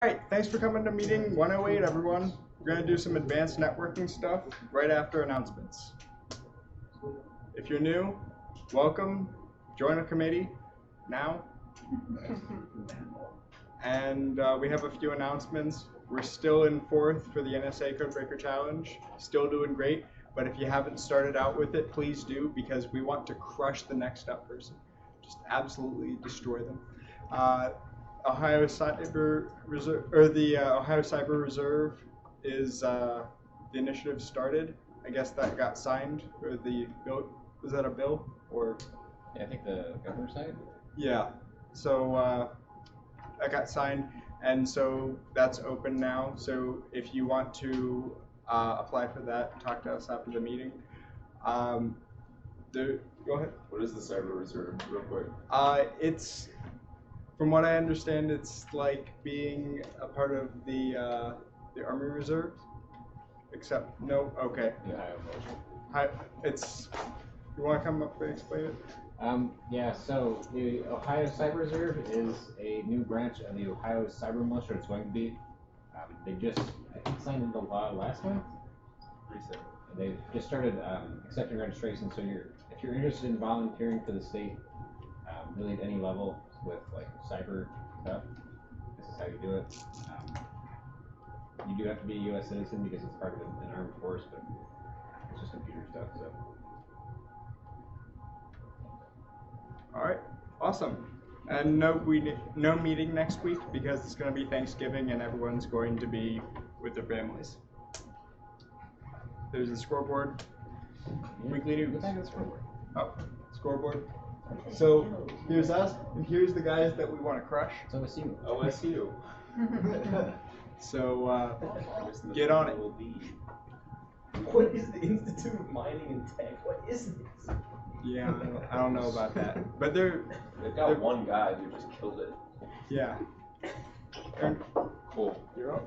Alright, thanks for coming to meeting 108, everyone. We're going to do some advanced networking stuff right after announcements. If you're new, welcome. Join a committee now. And we have a few announcements. We're still in 4th for the NSA Codebreaker Challenge. Still doing great, but if you haven't started out with it, please do, because we want to crush the next up person. Just absolutely destroy them. Ohio Cyber Reserve, or the Ohio Cyber Reserve, is the initiative started. I guess that got signed, or the bill. Was that a bill or? Yeah, I think the governor side. Yeah. So that got signed, and so that's open now. So if you want to apply for that, talk to us after the meeting. Go ahead. What is the Cyber Reserve, real quick? It's. From what I understand, it's like being a part of the Army Reserves, except no. Okay. Hi. It's. You want to come up and explain it? Yeah. So the Ohio Cyber Reserve is a new branch of the Ohio Cyber Militia. It's going to be. They just signed into law last month. Recent. They've just started accepting registration. So if you're interested in volunteering for the state, really at any level with like cyber stuff, this is how you do it. You do have to be a U.S. citizen because it's part of an armed force, but it's just computer stuff. So. All right. Awesome. And no meeting next week because it's going to be Thanksgiving and everyone's going to be with their families. There's the scoreboard. Weekly news. What time is the scoreboard? Oh, scoreboard. So here's us, and here's the guys that we want to crush. It's OSU. OSU. So get on it. What is the Institute of Mining and Tech? What is this? Yeah, I don't know about that, but they've got one guy who just killed it. Yeah. Cool. You're up.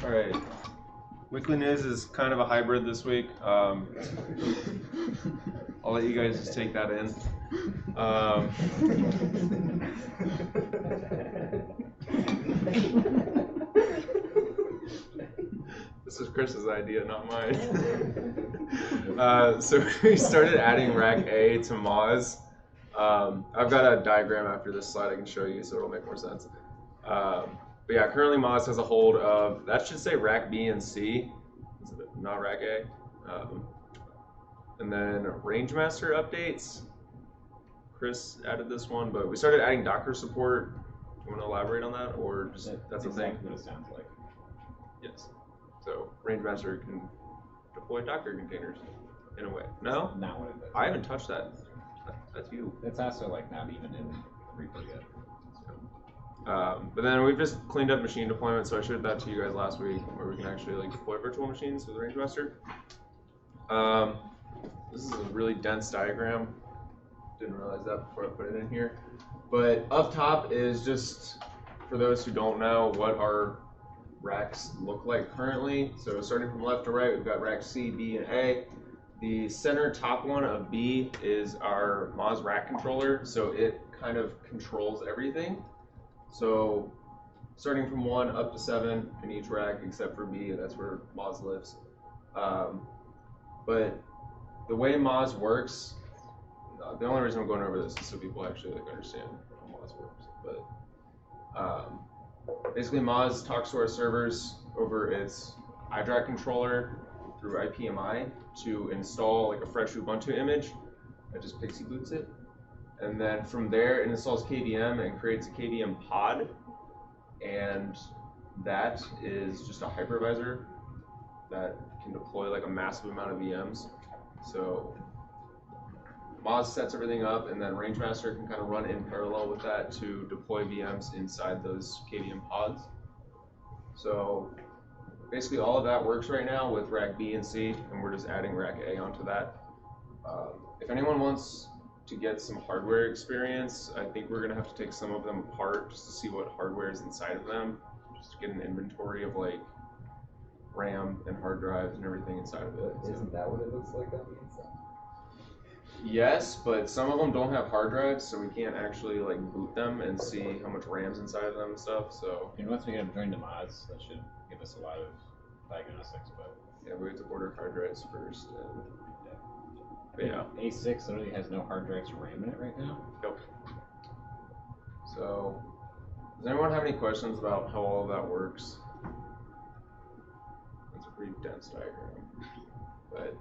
All right. Weekly news is kind of a hybrid this week. I'll let you guys just take that in. This is Chris's idea, not mine. So we started adding rack A to Moz. I've got a diagram after this slide I can show you, so it'll make more sense. But yeah, currently Moz has a hold of, that should say rack B and C, not rack A. And then Rangemaster updates. Chris added this one, but we started adding Docker support. Do you want to elaborate on that, or just that's exactly a thing? What it sounds like. Yes. So Rangemaster can deploy Docker containers in a way. No? Not what it does. I haven't touched that. That's you. It's also like not even in repo yet. But then we've just cleaned up machine deployment, so I showed that to you guys last week, where we can actually like deploy virtual machines with Rangemaster. This is a really dense diagram. Didn't realize that before I put it in here. But up top is just, for those who don't know, what our racks look like currently. So starting from left to right, we've got rack C, B, and A. The center top one of B is our Moz rack controller, so it kind of controls everything. So starting from 1 up to 7 in each rack, except for B, that's where Moz lives. But the way Moz works, the only reason I'm going over this is so people actually like understand how Moz works. But basically, Moz talks to our servers over its iDRAC controller through IPMI to install like a fresh Ubuntu image. It just pixie boots it. And then from there, it installs KVM and creates a KVM pod. And that is just a hypervisor that can deploy like a massive amount of VMs. So Moz sets everything up, and then Rangemaster can kind of run in parallel with that to deploy VMs inside those KVM pods. So basically all of that works right now with rack B and C, and we're just adding rack A onto that. If anyone wants to get some hardware experience, I think we're gonna have to take some of them apart just to see what hardware is inside of them, just to get an inventory of like RAM and hard drives and everything inside of it. Isn't that what it looks like on the inside? Yes, but some of them don't have hard drives, so we can't actually like boot them and see how much RAM's inside of them and stuff. So And once we get them joined to mods, that should give us a lot of diagnostics. But yeah, we have to order hard drives first. And, but yeah. A6 literally has no hard drives or RAM in it right now. Yep. So, does anyone have any questions about how all of that works? It's a pretty dense diagram, but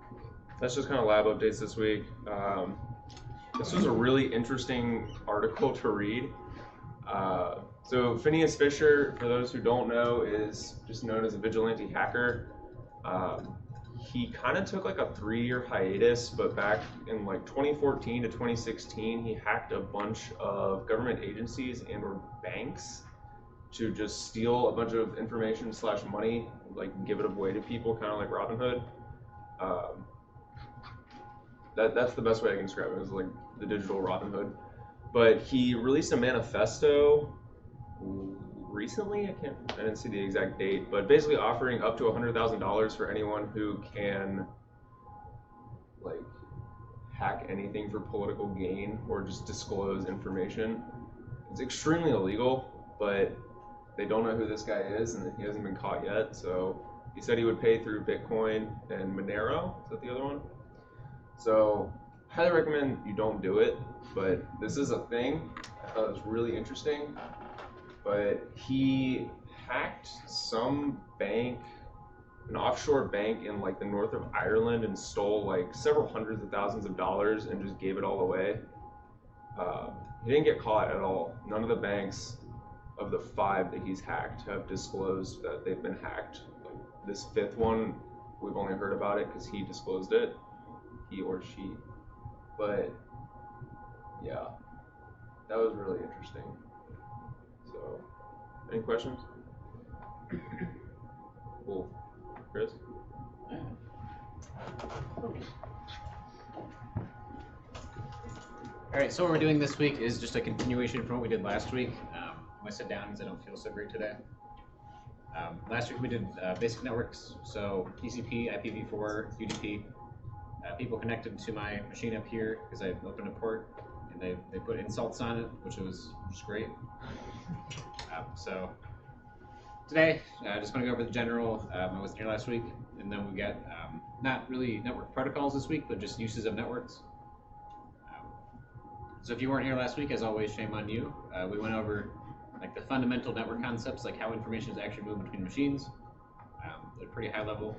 that's just kind of lab updates this week. This was a really interesting article to read. So Phineas Fisher, for those who don't know, is just known as a vigilante hacker. He kind of took like a 3-year hiatus, but back in like 2014 to 2016, he hacked a bunch of government agencies and or banks to just steal a bunch of information / money, like give it away to people, kind of like Robin Hood. That's the best way I can describe it, is like the digital Robin Hood. But he released a manifesto recently. I didn't see the exact date, but basically offering up to $100,000 for anyone who can like hack anything for political gain or just disclose information. It's extremely illegal, but they don't know who this guy is, and he hasn't been caught yet. So he said he would pay through Bitcoin and Monero. Is that the other one? So highly recommend you don't do it, but this is a thing. I thought it was really interesting. But he hacked some bank, an offshore bank in like the north of Ireland, and stole like several hundreds of thousands of dollars and just gave it all away. He didn't get caught at all. None of the banks of the 5 that he's hacked have disclosed that they've been hacked. Like this 5th one, we've only heard about it because he disclosed it, he or she. But yeah, that was really interesting. So, any questions? Cool. Chris? Alright, so what we're doing this week is just a continuation from what we did last week. I'm going to sit down because I don't feel so great today. Last week we did basic networks, so TCP, IPv4, UDP. People connected to my machine up here because I opened a port, and they put insults on it, which was great. So today, I just want to go over the general. I wasn't here last week, and then we got not really network protocols this week, but just uses of networks. So if you weren't here last week, as always, shame on you. We went over like the fundamental network concepts, like how information is actually moved between machines at a pretty high level.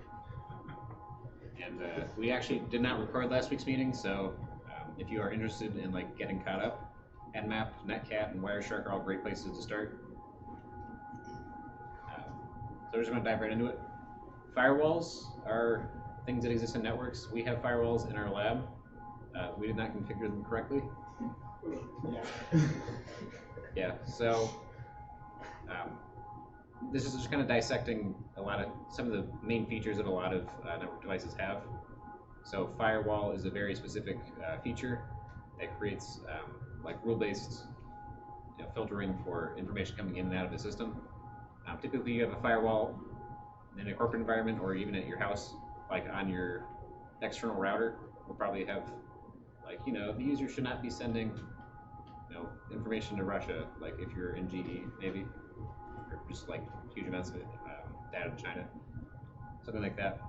And we actually did not record last week's meeting, so if you are interested in like getting caught up, Nmap, Netcat, and Wireshark are all great places to start. So we're just going to dive right into it. Firewalls are things that exist in networks. We have firewalls in our lab. We did not configure them correctly. Yeah, so this is just kind of dissecting some of the main features that a lot of network devices have. So firewall is a very specific feature that creates like rule-based filtering for information coming in and out of the system. Typically, you have a firewall in a corporate environment, or even at your house, like on your external router. We'll probably have, like, the user should not be sending, information to Russia, like if you're in GE, maybe, or just like huge amounts of data to China, something like that.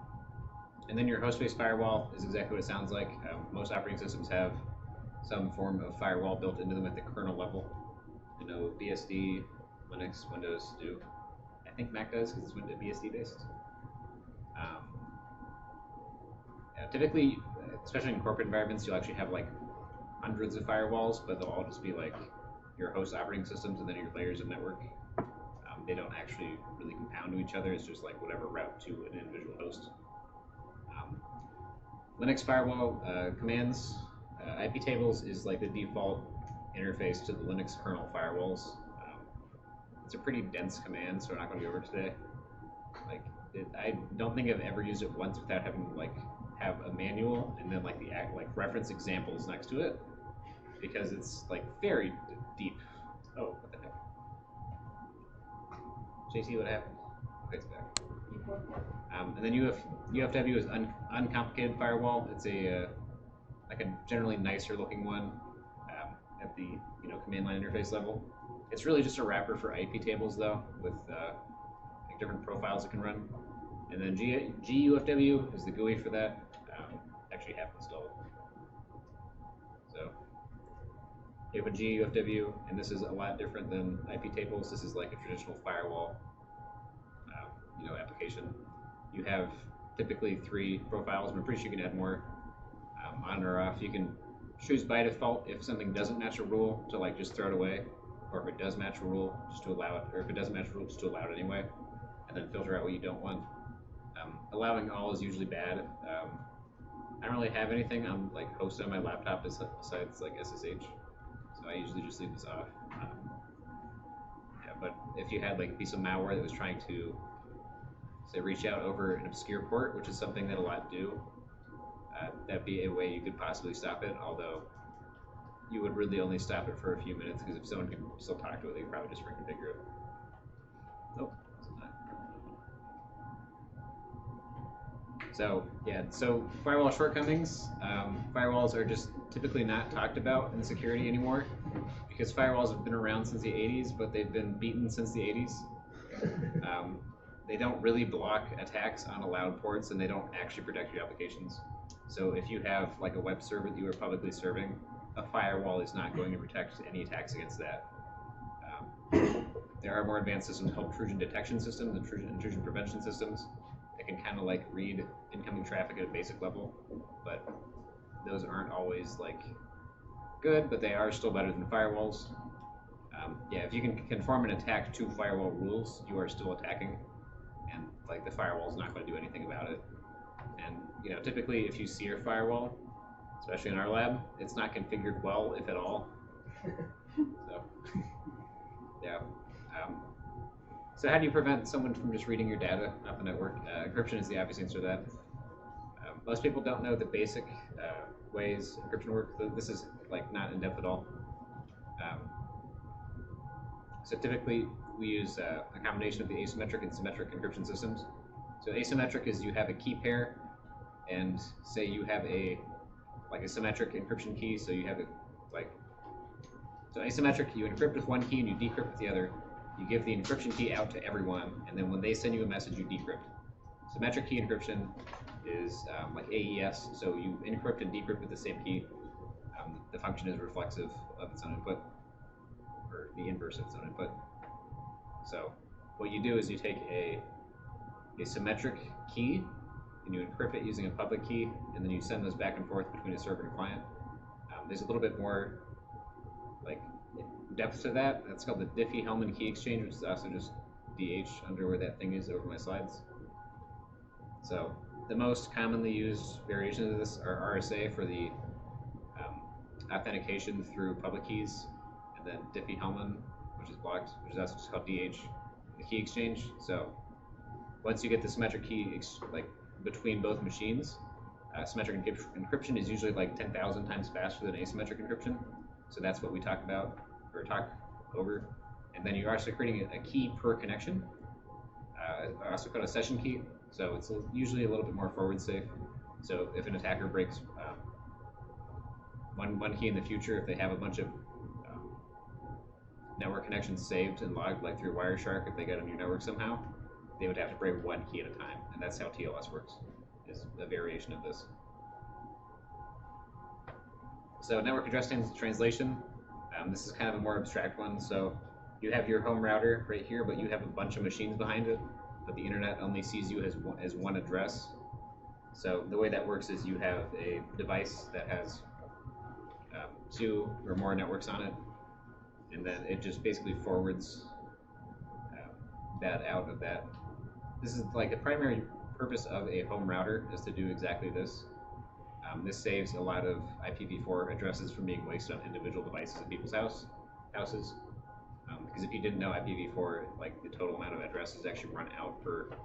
And then your host-based firewall is exactly what it sounds like. Most operating systems have some form of firewall built into them at the kernel level. BSD, Linux, Windows do. I think Mac does because it's BSD based. Typically, especially in corporate environments, you'll actually have like hundreds of firewalls, but they'll all just be like your host operating systems and then your layers of network. They don't actually really compound to each other. It's just like whatever route to an individual host. Linux firewall commands, IP tables is like the default interface to the Linux kernel firewalls. It's a pretty dense command, so we're not going to go over it today. I don't think I've ever used it once without having to have a manual and then reference examples next to it, because it's like very deep. Oh, what the heck? JC, what happened? Okay, it's back. And then UFW is uncomplicated firewall. It's a like a generally nicer looking one at the command line interface level. It's really just a wrapper for IP tables though, with like different profiles it can run. And then GUFW is the GUI for that. Actually have installed. So you have a GUFW, and this is a lot different than IP tables. This is like a traditional firewall, application. You have typically 3 profiles, but I'm pretty sure you can add more on or off. You can choose by default if something doesn't match a rule to like just throw it away, or if it does match a rule, just to allow it, or if it doesn't match a rule, just to allow it anyway, and then filter out what you don't want. Allowing all is usually bad. I don't really have anything on like hosted on my laptop besides like SSH, so I usually just leave this off. Yeah, but if you had like a piece of malware that was trying to say reach out over an obscure port, which is something that a lot do, that'd be a way you could possibly stop it. Although you would really only stop it for a few minutes, because if someone can still talk to it, they could probably just reconfigure it. Nope. So yeah, so firewall shortcomings. Firewalls are just typically not talked about in security anymore, because firewalls have been around since the 80s, but they've been beaten since the 80s. They don't really block attacks on allowed ports, and they don't actually protect your applications. So if you have like a web server that you are publicly serving, a firewall is not going to protect any attacks against that. There are more advanced systems called intrusion detection systems and intrusion prevention systems that can kind of like read incoming traffic at a basic level, but those aren't always like good, but they are still better than firewalls. Yeah, if you can conform an attack to firewall rules, you are still attacking, and like the firewall's not going to do anything about it. And typically if you see your firewall, especially in our lab, it's not configured well, if at all. So yeah. So how do you prevent someone from just reading your data off the network? Encryption is the obvious answer to that. Most people don't know the basic ways encryption works. This is like not in depth at all. So typically we use a combination of the asymmetric and symmetric encryption systems. So asymmetric is you have a key pair, and say you have a symmetric encryption key. So you have so asymmetric, you encrypt with one key and you decrypt with the other. You give the encryption key out to everyone, and then when they send you a message, you decrypt. Symmetric key encryption is like AES, so you encrypt and decrypt with the same key. The function is reflexive of its own input, or the inverse of its own input. So what you do is you take a symmetric key and you encrypt it using a public key, and then you send those back and forth between a server and a client. There's a little bit more like depth to that. That's called the Diffie-Hellman Key Exchange, which is also just DH under where that thing is over my slides. So the most commonly used variations of this are RSA for the authentication through public keys, and then Diffie-Hellman, which is blocked, which is also just called DH, the key exchange. So once you get the symmetric key between both machines, symmetric encryption is usually like 10,000 times faster than asymmetric encryption. So that's what we talk about, or talk over. And then you're actually creating a key per connection, also called a session key. So it's usually a little bit more forward safe. So if an attacker breaks one key in the future, if they have a bunch of network connections saved and logged, like through Wireshark, if they get on your network somehow, they would have to break one key at a time. And that's how TLS works, is a variation of this. So network address translation, this is kind of a more abstract one. So you have your home router right here, but you have a bunch of machines behind it, but the internet only sees you as one address. So the way that works is you have a device that has 2 or more networks on it, and then it just basically forwards that out of that. This is like the primary purpose of a home router, is to do exactly this. This saves a lot of IPv4 addresses from being wasted on individual devices in people's houses. Because if you didn't know, IPv4, like the total amount of addresses actually run out for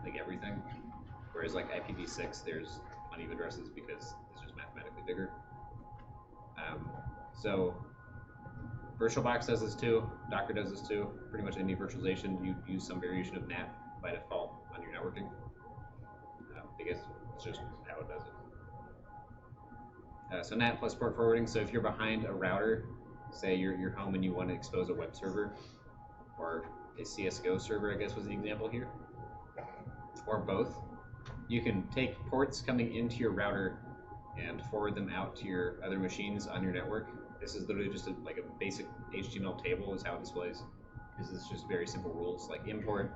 like everything. Whereas like IPv6, there's plenty of addresses because it's just mathematically bigger. So VirtualBox does this too, Docker does this too. Pretty much any virtualization, you use some variation of NAT by default on your networking, because it's just how it does it. So NAT plus port forwarding. So if you're behind a router, say you're home and you want to expose a web server or a CSGO server, I guess was the example here, or both, you can take ports coming into your router and forward them out to your other machines on your network. This is literally just like a basic HTML table is how it displays. This is just very simple rules like import,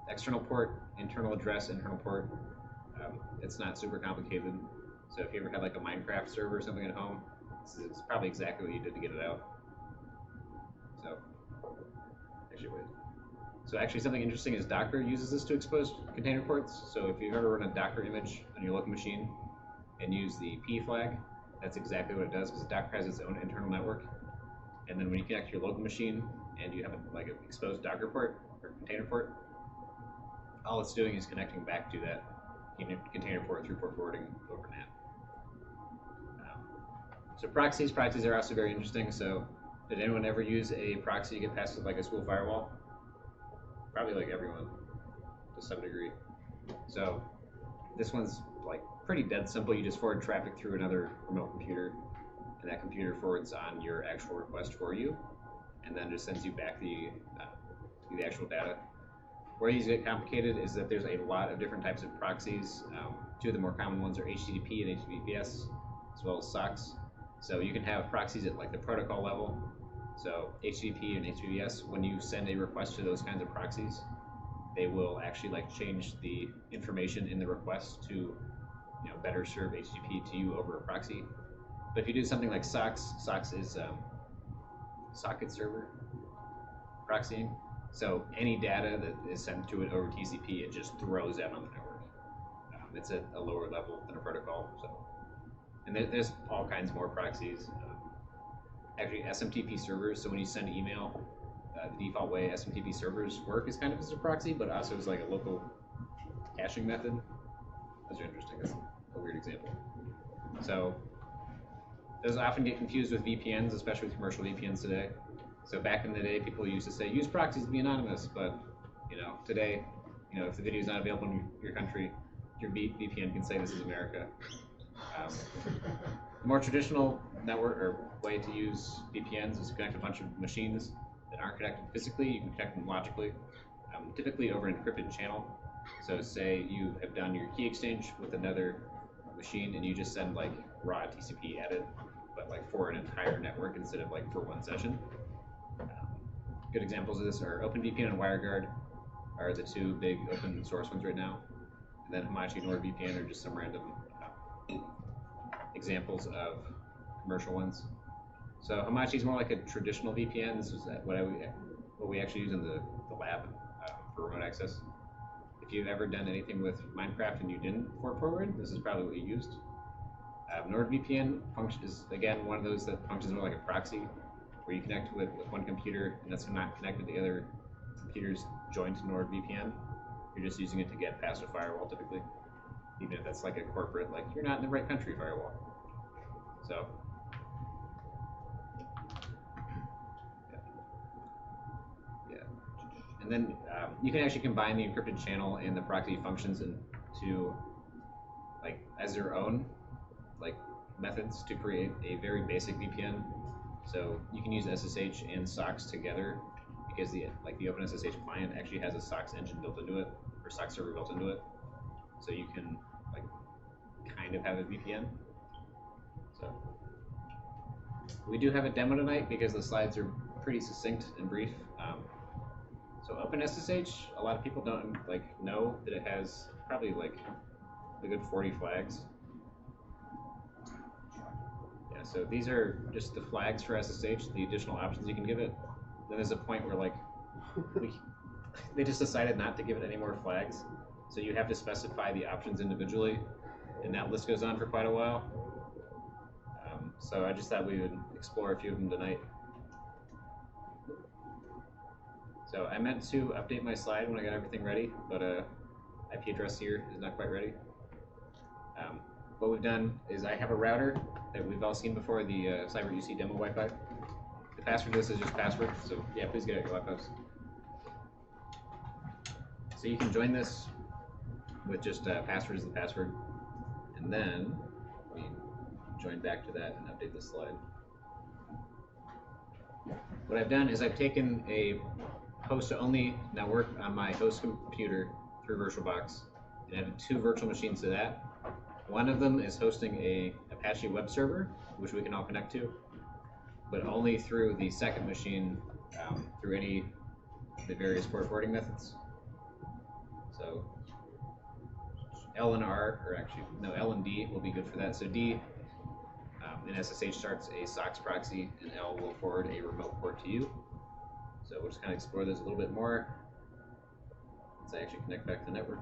external port, internal address, internal port. It's not super complicated. So if you ever had like a Minecraft server or something at home, this is probably exactly what you did to get it out. So, actually something interesting is Docker uses this to expose container ports. So if you've ever run a Docker image on your local machine and use the P flag, that's exactly what it does because Docker has its own internal network. And then when you connect to your local machine and you have an exposed Docker port or container port, all it's doing is connecting back to that container port through port forwarding over NAT. So proxies are also very interesting. So did anyone ever use a proxy to get past like a school firewall? Probably like everyone to some degree. So this one's like pretty dead simple. You just forward traffic through another remote computer, and that computer forwards on your actual request for you, and then just sends you back the actual data. Where these get complicated is that there's a lot of different types of proxies. Two of the more common ones are HTTP and HTTPS, as well as SOCKS. So you can have proxies at like the protocol level. So HTTP and HTTPS, when you send a request to those kinds of proxies, they will actually like change the information in the request to better serve HTTP to you over a proxy. But if you do something like SOCKS, SOCKS is socket server proxying. So any data that is sent to it over TCP, it just throws out on the network. It's at a lower level than a protocol. So, and there's all kinds more proxies. Actually, SMTP servers. So when you send email, the default way SMTP servers work is kind of as a proxy, but also as like a local caching method. Those are interesting. That's a weird example. So those often get confused with VPNs, especially with commercial VPNs today. So back in the day, people used to say, use proxies to be anonymous, but today, if the video is not available in your country, your VPN can say this is America. The more traditional network or way to use VPNs is to connect a bunch of machines that aren't connected physically. You can connect them logically, typically over an encrypted channel. So say you have done your key exchange with another machine and you just send like raw TCP at it, but like for an entire network instead of like for one session. Good examples of this are OpenVPN and WireGuard are the two big open source ones right now. And then Hamachi and NordVPN are just some random examples of commercial ones. So Hamachi is more like a traditional VPN. This is what we actually use in the lab for remote access. If you've ever done anything with Minecraft and you didn't port forward, this is probably what you used. NordVPN is again one of those that functions more like a proxy, where you connect with one computer and that's not connected to the other computers joined to NordVPN. You're just using it to get past a firewall typically, even if that's like a corporate, like you're not in the right country firewall. So, yeah. And then you can actually combine the encrypted channel and the proxy functions into like as their own like methods to create a very basic VPN. So you can use SSH and SOCKS together because the OpenSSH client actually has a SOCKS engine built into it, or SOCKS server built into it. So you can like kind of have a VPN. So we do have a demo tonight because the slides are pretty succinct and brief. So OpenSSH, a lot of people don't know that it has probably like a good 40 flags. So these are just the flags for SSH, the additional options you can give it. Then there's a point where they just decided not to give it any more flags. So you have to specify the options individually, and that list goes on for quite a while. So I just thought we would explore a few of them tonight. So I meant to update my slide when I got everything ready, but IP address here is not quite ready. What we've done is I have a router that we've all seen before, the Cyber UC demo Wi-Fi. The password to this is just password, so yeah, please get out your laptops. So you can join this with just password as the password, and then join back to that and update the slide. What I've done is I've taken a host-only network on my host computer through VirtualBox and added 2 virtual machines to that. One of them is hosting a Apache web server, which we can all connect to, but only through the second machine through any of the various port forwarding methods. So L and R, or actually, no, L and D will be good for that. So D in SSH starts a SOCKS proxy, and L will forward a remote port to you. So we'll just kind of explore this a little bit more once I actually connect back to the network.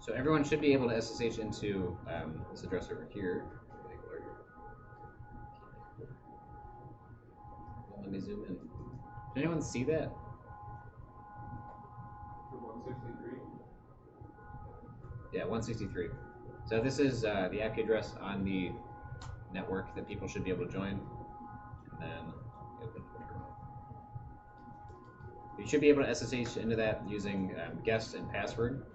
So everyone should be able to SSH into this address over here. Let me zoom in. Did anyone see that? 163. Yeah, 163. So this is the IP address on the network that people should be able to join. And then you should be able to SSH into that using guest and password.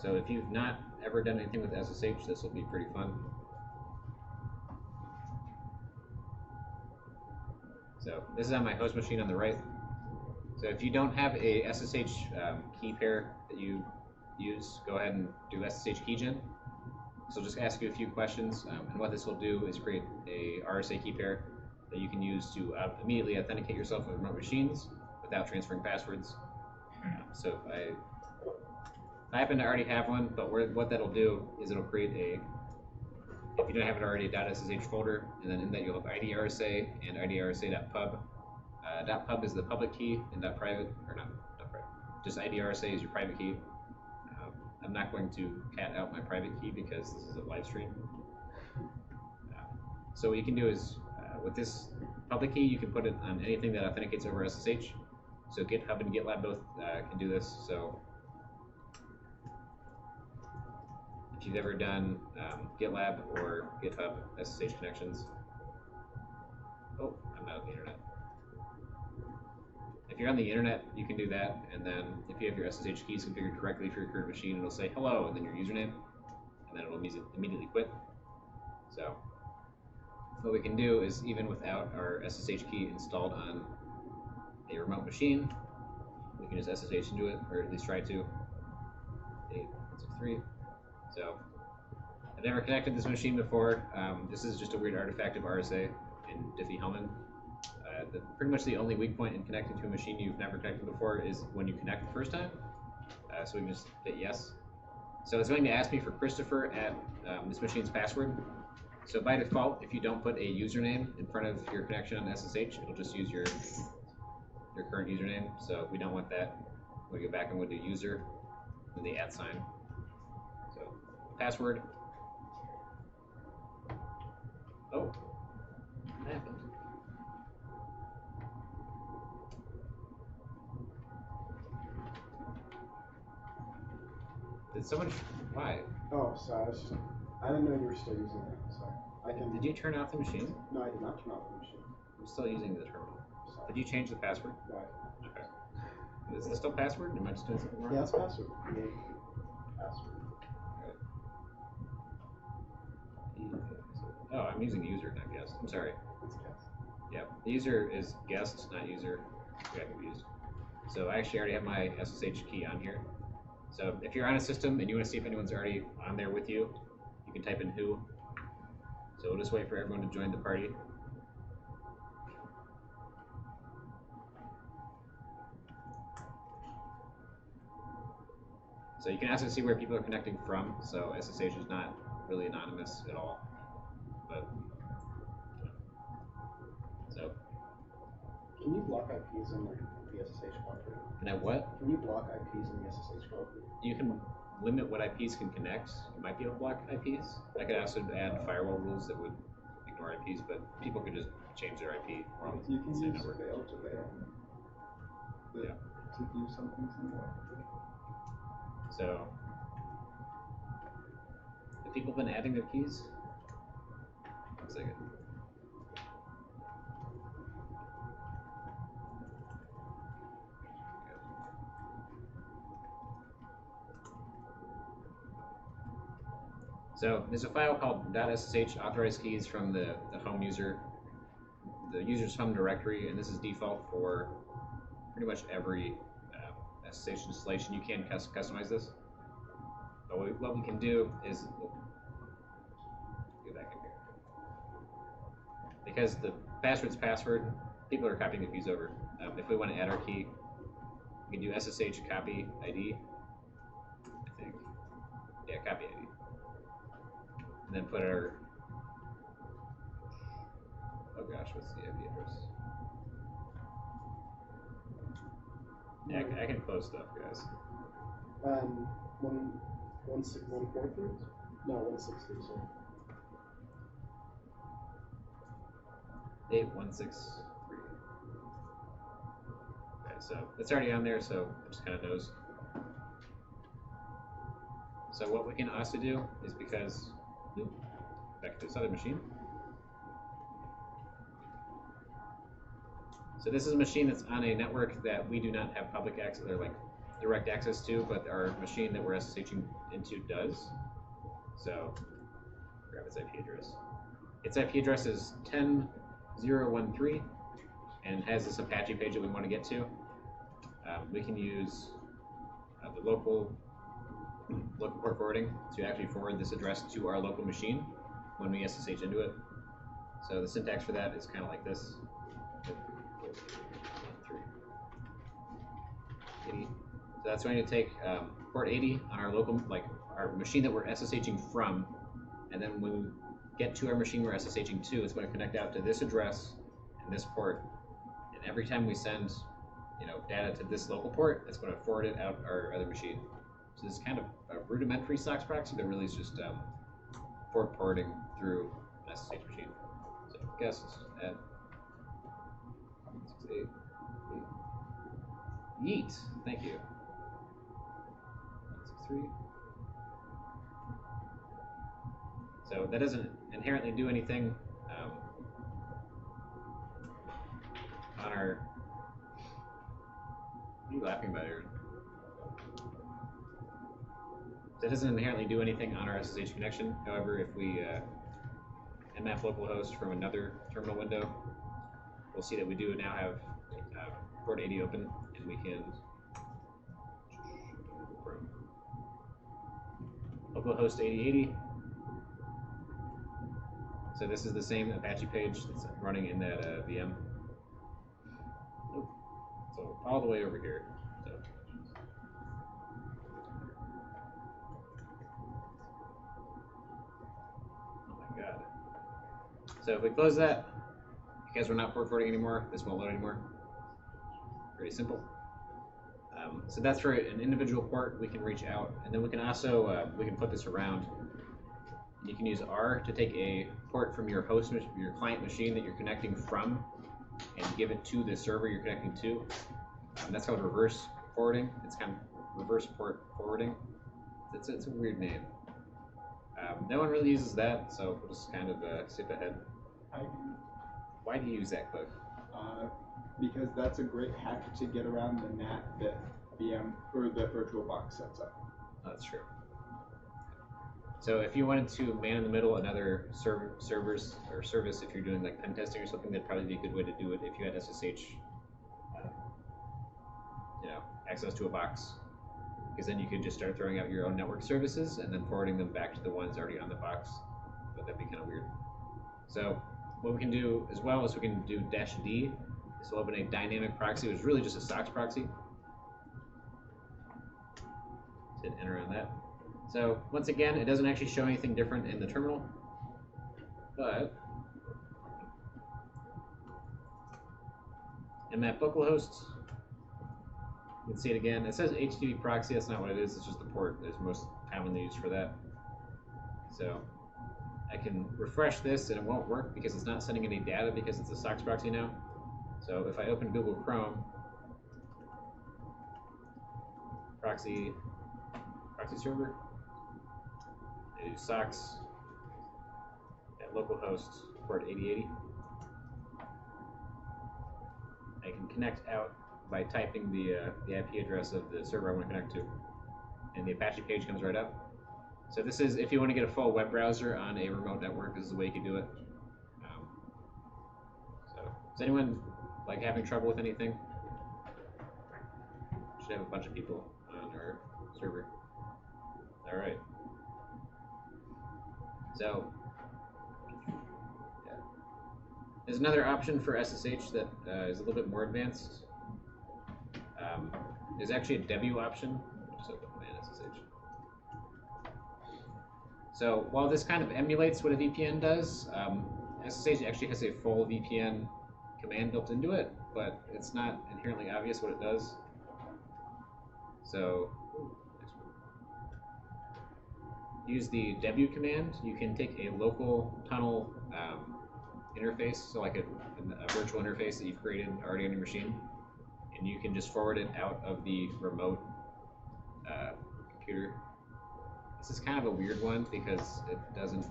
So if you've not ever done anything with SSH, this will be pretty fun. So this is on my host machine on the right. So if you don't have a SSH key pair that you use, go ahead and do SSH keygen. So I'll just ask you a few questions, and what this will do is create a RSA key pair that you can use to immediately authenticate yourself with remote machines without transferring passwords. So if I happen to already have one, but what that'll do is it'll create a, if you don't have it already, a .ssh folder, and then in that you'll have IDRSA and IDRSA.pub. .pub is the public key, and .private, or not .private, just IDRSA is your private key. I'm not going to cat out my private key because this is a live stream. So what you can do is, with this public key, you can put it on anything that authenticates over SSH. So GitHub and GitLab both can do this. So if you've ever done GitLab or GitHub SSH connections, oh, I'm not on the internet. If you're on the internet, you can do that, and then if you have your SSH keys configured correctly for your current machine, it'll say hello, and then your username, and then it'll immediately quit. So what we can do is, even without our SSH key installed on a remote machine, we can just SSH into it, or at least try to. 8163. So I've never connected this machine before. This is just a weird artifact of RSA in Diffie-Hellman. Pretty much the only weak point in connecting to a machine you've never connected before is when you connect the first time. So we can just hit yes. So it's going to ask me for Christopher at this machine's password. So by default, if you don't put a username in front of your connection on SSH, it'll just use your current username. So we don't want that. We'll go back and we'll do user and the @ sign. So password. Oh, what happened? Did someone? Why? Oh, sorry. I didn't know you were still using it. Sorry. I can. Did you turn off the machine? No, I did not turn off the machine. I'm still using the terminal. Sorry. Did you change the password? No, I did not. Okay. Is this still password? Am I just doing something wrong? Yeah, that's password. Yeah. Password. Oh, I'm using user, not guest. I'm sorry. It's guess. Yeah, the user is guest, not user. I got confused. So I actually already have my SSH key on here. So if you're on a system and you want to see if anyone's already on there with you, you can type in who. So we'll just wait for everyone to join the party. So you can also see where people are connecting from. So SSH is not really anonymous at all. But so Can you block IPs in the SSH client? can I what? Can you block IPs in the SSH client? You can limit what IPs can connect. You might be able to block IPs. I could also add firewall rules that would ignore IPs, but people could just change their IP. We're on You the can same use network. fail to ban Yeah. to do something similar. So, have people been adding their keys? 1 second. So there's a file called .ssh authorized keys from the home user, the user's home directory, and this is default for pretty much every SSH installation. You can customize this. But what we can do is go back in here. Because the password's password, people are copying the keys over. If we want to add our key, we can do SSH copy ID. I think, yeah, copy ID. And then put our, oh gosh, what's the IP address? Yeah, I can close stuff, guys. 143? No, 163, sorry. 8163. Okay, so it's already on there, so it just kind of knows. So what we can also do is because, back to this other machine. So this is a machine that's on a network that we do not have public access, or like direct access to, but our machine that we're SSHing into does. So grab its IP address. Its IP address is 10.0.1.3 and has this Apache page that we want to get to. We can use the local port forwarding to actually forward this address to our local machine when we SSH into it. So the syntax for that is kind of like this. 80. So that's going to take port 80 on our local, like our machine that we're SSHing from, and then when we get to our machine we're SSHing to, it's going to connect out to this address and this port. And every time we send, data to this local port, it's going to forward it out our other machine. So this is kind of a rudimentary SOX proxy, but really it's just port forwarding through an SSH machine. So I guess let's just add 168. Yeet, thank you. 163. So that doesn't inherently do anything on our. What are you laughing about, Aaron? That doesn't inherently do anything on our SSH connection. However, if we nmap localhost from another terminal window, we'll see that we do now have port 80 open, and we can localhost 8080. So this is the same Apache page that's running in that VM. Nope. So all the way over here. So. Oh my god. So if we close that, because we're not port forwarding anymore, this won't load anymore. Very simple. So that's for an individual port. We can reach out, and then we can also we can put this around. You can use R to take a port from your host, your client machine that you're connecting from, and give it to the server you're connecting to. That's called reverse forwarding. It's kind of reverse port forwarding. It's a weird name. No one really uses that, so we'll just kind of skip ahead. I do. Why do you use that, Cliff? Because that's a great hack to get around the NAT that VM or the VirtualBox sets up. Oh, that's true. So if you wanted to man in the middle another servers or service, if you're doing like pen testing or something, that'd probably be a good way to do it if you had SSH, access to a box, because then you could just start throwing out your own network services and then forwarding them back to the ones already on the box. But that'd be kind of weird. So what we can do as well is we can do -D. This will open a dynamic proxy, which is really just a SOX proxy. Hit enter on that. So once again, it doesn't actually show anything different in the terminal, but nmap localhost, you can see it again. It says HTTP proxy. That's not what it is. It's just the port that is most commonly used for that. So I can refresh this and it won't work because it's not sending any data because it's a SOX proxy now. So if I open Google Chrome, proxy server, I do SOX at localhost port 8080. I can connect out by typing the IP address of the server I want to connect to, and the Apache page comes right up. So this is, if you want to get a full web browser on a remote network, this is the way you can do it. So, is anyone like having trouble with anything? Should have a bunch of people on our server. All right. So, yeah. There's another option for SSH that is a little bit more advanced. There's actually a W option. Just open command SSH. So while this kind of emulates what a VPN does, SSH actually has a full VPN command built into it, but it's not inherently obvious what it does. So use the W command. You can take a local tunnel interface, so like a virtual interface that you've created already on your machine, and you can just forward it out of the remote computer. This is kind of a weird one because it doesn't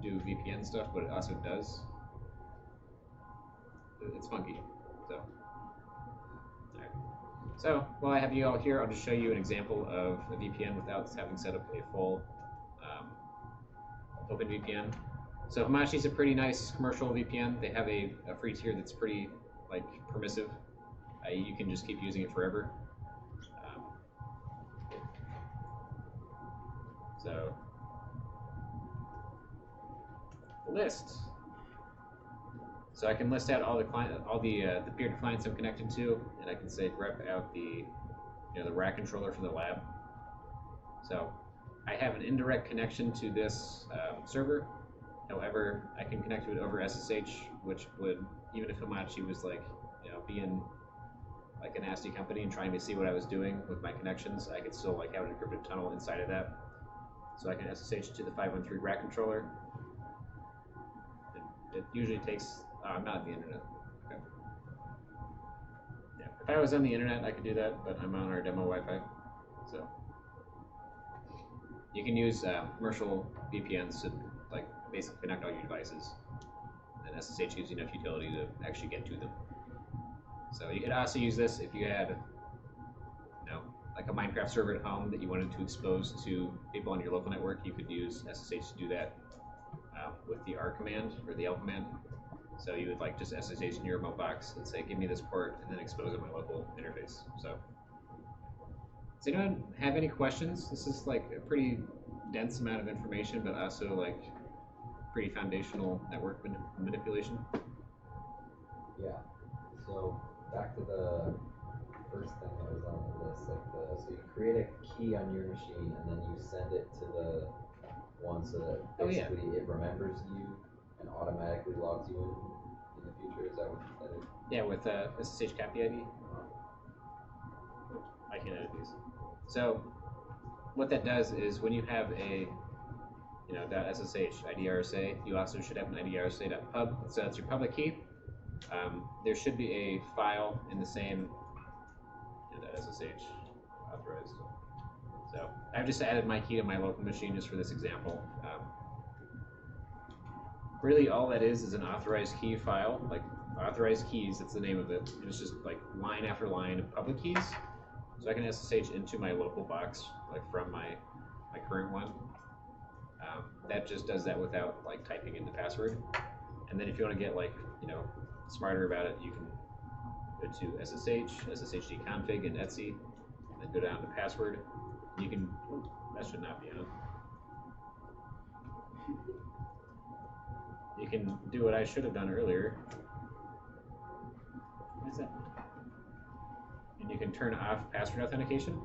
do VPN stuff, but it also does. It's funky. So, all right. So while I have you all here, I'll just show you an example of a VPN without having set up a full open VPN. So Hamashi's a pretty nice commercial VPN. They have a free tier that's pretty like permissive. You can just keep using it forever. So list. So I can list out all the peer clients I'm connected to, and I can say grep out the the rack controller for the lab. So I have an indirect connection to this server. However, I can connect to it over SSH, which would, even if Hamachi was like being like a nasty company and trying to see what I was doing with my connections, I could still like have an encrypted tunnel inside of that. So I can SSH to the 513 rack controller. It usually takes. I'm not on the internet. Okay. Yeah, if I was on the internet, I could do that, but I'm on our demo Wi-Fi. So you can use commercial VPNs to like basically connect all your devices, and SSH gives you enough utility to actually get to them. So you could also use this if you had, like a Minecraft server at home that you wanted to expose to people on your local network. You could use SSH to do that with the R command or the L command. So you would like just SSH in your remote box and say, give me this port, and then expose it on my local interface. So does anyone have any questions? This is like a pretty dense amount of information, but also like pretty foundational network manipulation. Yeah. So back to the first thing that was on the list, like so you create a key on your machine and then you send it to the one so that basically it remembers you and automatically logs you in the future. Is that what that is? Yeah, with SSH CAPI ID. I can edit these. So what that does is when you have a .ssh IDRSA, you also should have an IDRSA.pub. So that's your public key. There should be a file in the same .ssh authorized. So I've just added my key to my local machine just for this example. Really all that is an authorized key file, like authorized keys, that's the name of it. And it's just like line after line of public keys. So I can SSH into my local box, like from my current one. That just does that without like typing in the password. And then if you want to get like, smarter about it, you can go to SSH, SSHD config in Etsy, and then go down to password. You can, that should not be on. You can do what I should have done earlier. What is that? And you can turn off password authentication.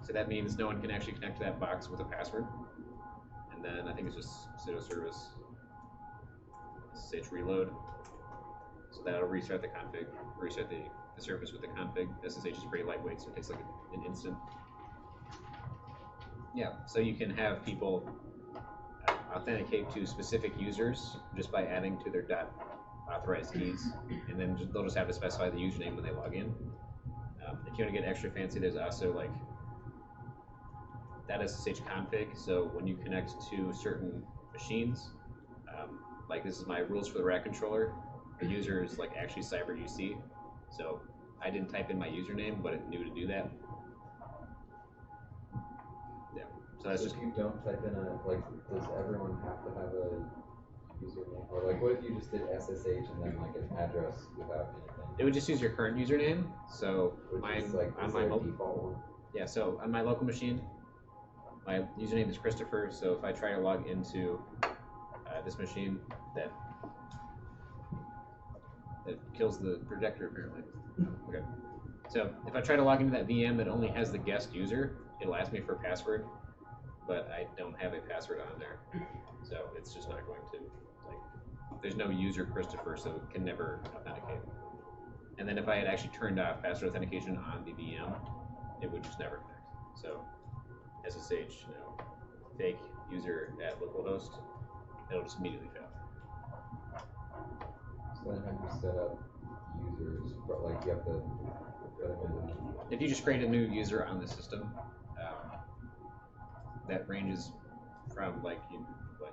So that means no one can actually connect to that box with a password. And then I think it's just sudo service SSH reload. So that'll restart the config, restart the service with the config. SSH is pretty lightweight, so it takes like an instant. Yeah, so you can have people authenticate to specific users just by adding to their .authorized keys, and then they'll just have to specify the username when they log in. If you want to get extra fancy, there's also like .ssh config. So when you connect to certain machines, like this is my rules for the rack controller, the user is like actually cyber UC. So I didn't type in my username, but it knew to do that. Yeah. So that's just. If you don't type in does everyone have to have a username? Or like, what if you just did SSH and then like an address without anything? It would just use your current username. So Which is on my default one. Yeah, so on my local machine, my username is Christopher. So if I try to log into this machine, that kills the projector apparently. Okay. So if I try to log into that VM that only has the guest user, it'll ask me for a password, but I don't have a password on there. So it's just not going to, like, there's no user Christopher, so it can never authenticate. And then if I had actually turned off password authentication on the VM, it would just never connect. So SSH, fake user at localhost, it'll just immediately fail. So then how do you set up users? But like you have to put them in. If you just create a new user on the system, that ranges from like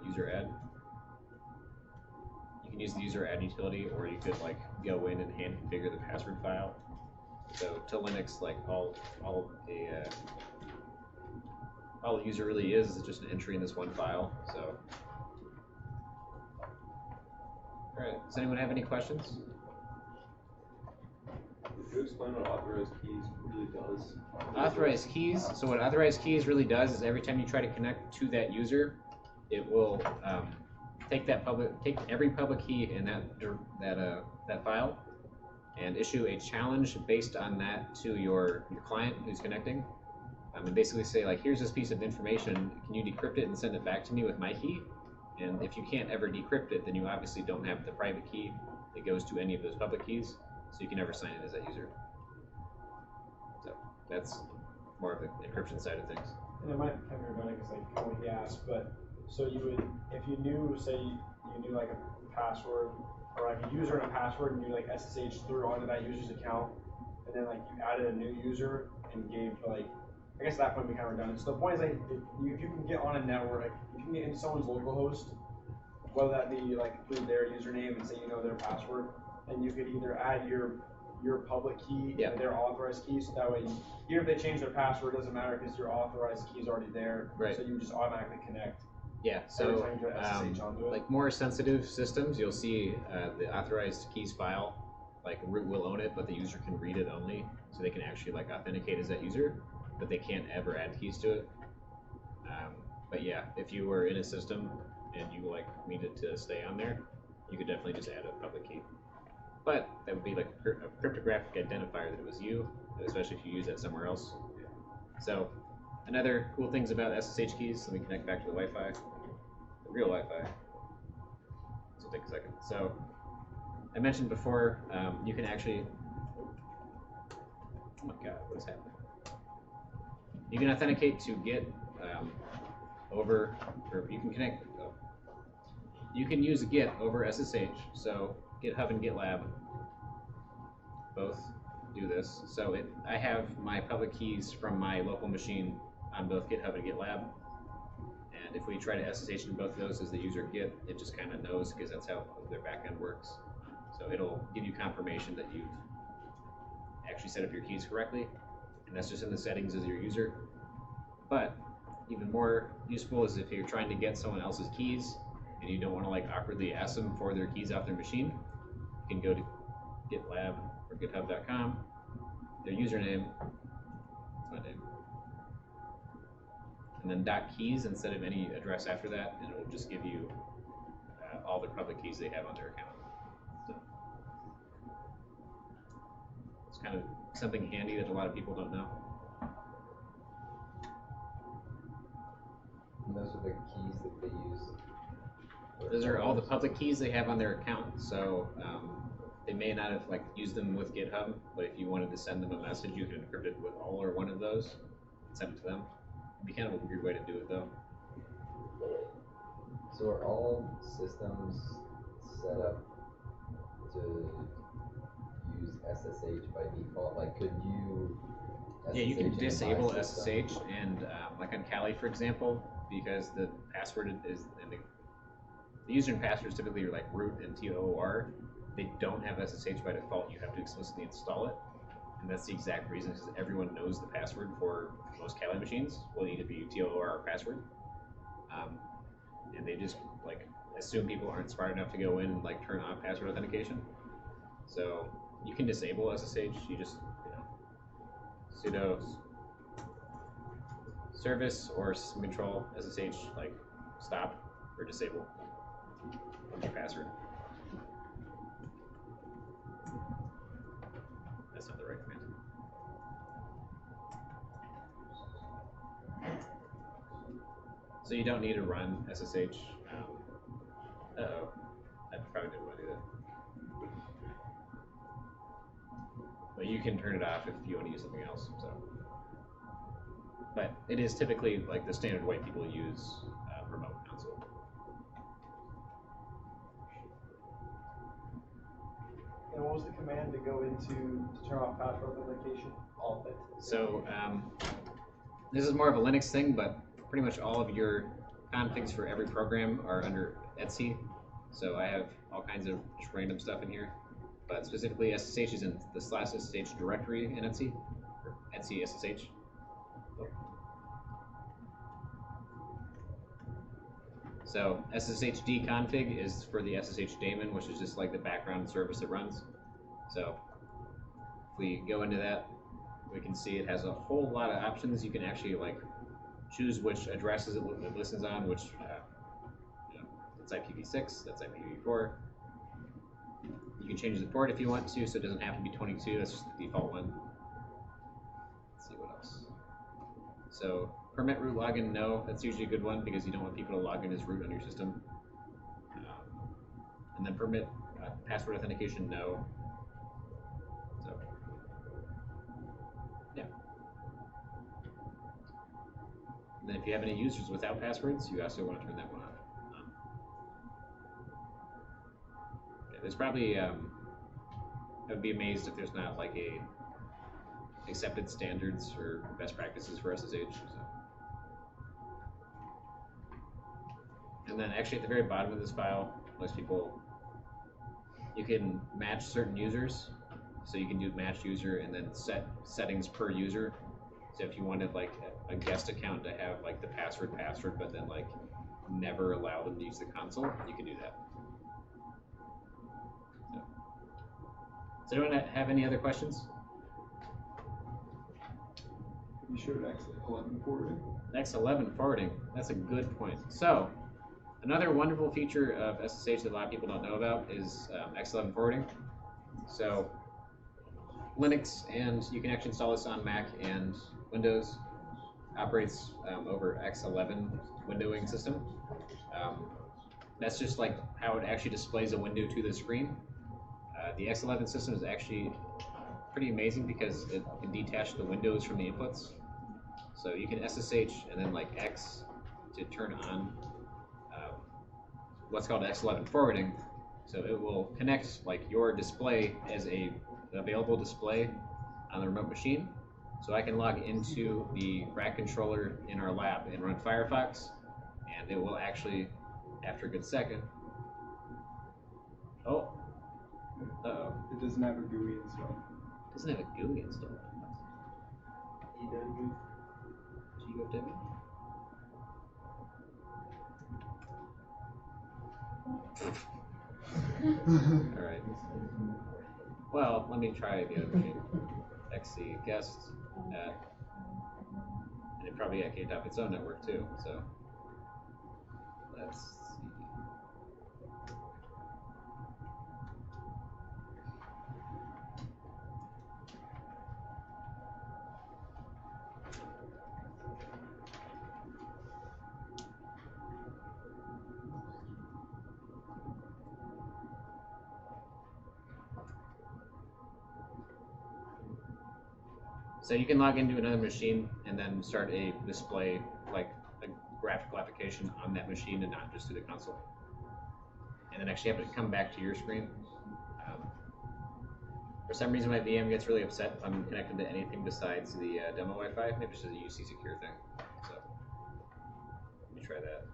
user add. You can use the user add utility, or you could like go in and hand configure the password file. So to Linux, like all the user really is just an entry in this one file. So, all right. Does anyone have any questions? Could you explain what authorized keys really does? Authorized keys. So what authorized keys really does is every time you try to connect to that user, it will take every public key in that file and issue a challenge based on that to your client who's connecting. And basically say like, here's this piece of information. Can you decrypt it and send it back to me with my key? And if you can't ever decrypt it, then you obviously don't have the private key that goes to any of those public keys, so you can never sign in as that user. So that's more of the encryption side of things. And it might kind of redundant because like what he asked, but so you would, if you knew, say you knew like a password or like a user and a password, and you like SSH through onto that user's account, and then like you added a new user and gave like, I guess at that point would be kind of redundant. So the point is like if you can get on a network, like if you can get into someone's localhost, whether that be like through their username and say you know their password, and you could either add your public key Yep. and their authorized key, so that way even if they change their password, it doesn't matter because your authorized key is already there. Right. So you would just automatically connect. Yeah, Every so time you do an SSH onto it. like more sensitive systems, you'll see the authorized keys file, like root will own it, but the user can read it only, so they can actually like authenticate as that user, but they can't ever add keys to it. But yeah, if you were in a system and you like needed to stay on there, you could definitely just add a public key. But that would be like a cryptographic identifier that it was you, especially if you use that somewhere else. So another cool things about SSH keys, let me connect back to the Wi-Fi, the real Wi-Fi. This will take a second. So I mentioned before, you can actually, oh my God, what is happening? You can authenticate to Git over, or you can connect, you can use Git over SSH, so GitHub and GitLab both do this. So I have my public keys from my local machine on both GitHub and GitLab, and if we try to SSH in both of those as the user Git, it just kind of knows because that's how their backend works. So it'll give you confirmation that you've actually set up your keys correctly, and that's just in the settings as your user. But even more useful is if you're trying to get someone else's keys and you don't want to like awkwardly ask them for their keys off their machine, you can go to GitLab or GitHub.com, their username, that's my name, and then .keys instead of any address after that, and it will just give you all the public keys they have on their account. So it's kind of something handy that a lot of people don't know. And those are the keys that they use. Those are all the public keys they have on their account. So they may not have like used them with GitHub, but if you wanted to send them a message, you could encrypt it with all or one of those and send it to them. It'd be kind of a weird way to do it though. So are all systems set up to use SSH by default? Like, could you Yeah, you can SSH into my disable system? SSH, and like on Kali, for example, because the password is and the user and password is typically like root and TOR. They don't have SSH by default. You have to explicitly install it, and that's the exact reason, because everyone knows the password for most Kali machines. Will either be TOR or password, and they just like assume people aren't smart enough to go in and like turn on password authentication. So you can disable SSH. You just sudo service or system control SSH like stop or disable your password. That's not the right command. So you don't need to run SSH. Uh-oh. I probably didn't want to do that. But you can turn it off if you want to use something else. So, but it is typically like the standard way people use remote console. And what was the command to go into to turn off password authentication? All of it. So this is more of a Linux thing, but pretty much all of your configs for every program are under etc. So I have all kinds of just random stuff in here, but specifically SSH is in the /SSH directory in etc. Or etc SSH. So SSHD config is for the SSH daemon, which is just like the background service it runs. So if we go into that, we can see it has a whole lot of options. You can actually like choose which addresses it listens on, which it's IPv6, that's IPv4. You can change the port if you want to, so it doesn't have to be 22. That's just the default one. Let's see what else. So permit root login, no. That's usually a good one because you don't want people to log in as root on your system. And then permit password authentication, no. So yeah. And then if you have any users without passwords, you also want to turn that one off. There's probably I would be amazed if there's not like a accepted standards or best practices for SSH. So. And then actually at the very bottom of this file, most people, you can match certain users. So you can do match user and then set settings per user. So if you wanted like a guest account to have like the password, but then like never allow them to use the console, you can do that. Does anyone have any other questions? You showed X11 Boarding. X11 forwarding, that's a good point. So, another wonderful feature of SSH that a lot of people don't know about is X11 forwarding. So, Linux, and you can actually install this on Mac and Windows, operates over X11 windowing system. That's just like how it actually displays a window to the screen. The X11 system is actually pretty amazing because it can detach the windows from the inputs. So you can SSH and then like X to turn on what's called X11 forwarding. So it will connect like your display as a available display on the remote machine. So I can log into the rack controller in our lab and run Firefox, and it will actually, after a good second, oh. Uh-oh. It doesn't have a GUI installed. It doesn't have a GUI installed. GUI? Alright. Well, let me try the other machine. XC guest at, and it probably came off its own network too, so let's see. So you can log into another machine and then start a display, like graphical application on that machine and not just through the console. And then actually have it come back to your screen. For some reason, my VM gets really upset if I'm connected to anything besides the demo Wi-Fi. Maybe it's just a UC secure thing. So let me try that.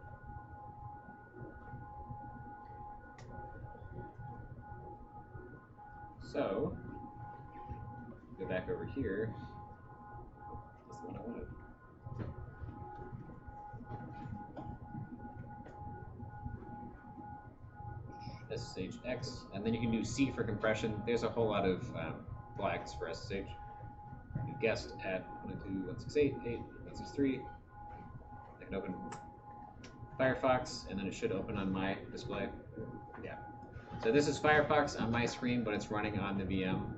So go back over here. That's the one I wanted. SSHX, and then you can do C for compression. There's a whole lot of flags for SSH. You guessed at 192.168.8.163. I can open Firefox, and then it should open on my display. Yeah. So this is Firefox on my screen, but it's running on the VM.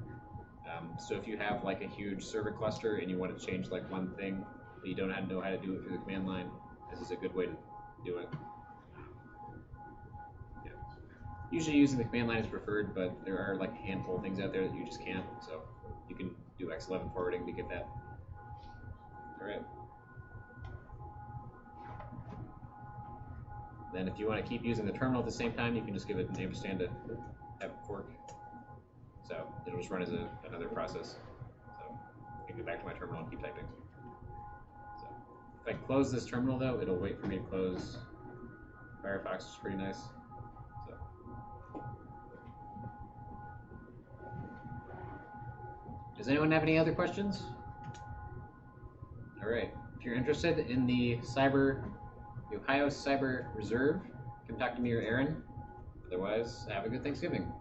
So if you have like a huge server cluster and you want to change like one thing, but you don't know how to do it through the command line, this is a good way to do it. Usually using the command line is preferred, but there are like a handful of things out there that you just can't, so you can do X11 forwarding to get that. Alright. Then if you want to keep using the terminal at the same time, you can just give it an ampersand to have it fork. So it'll just run as another process. So I can go back to my terminal and keep typing. So if I close this terminal though, it'll wait for me to close Firefox, which is pretty nice. Does anyone have any other questions? All right. If you're interested in the Ohio Cyber Reserve, come talk to me or Aaron. Otherwise, have a good Thanksgiving.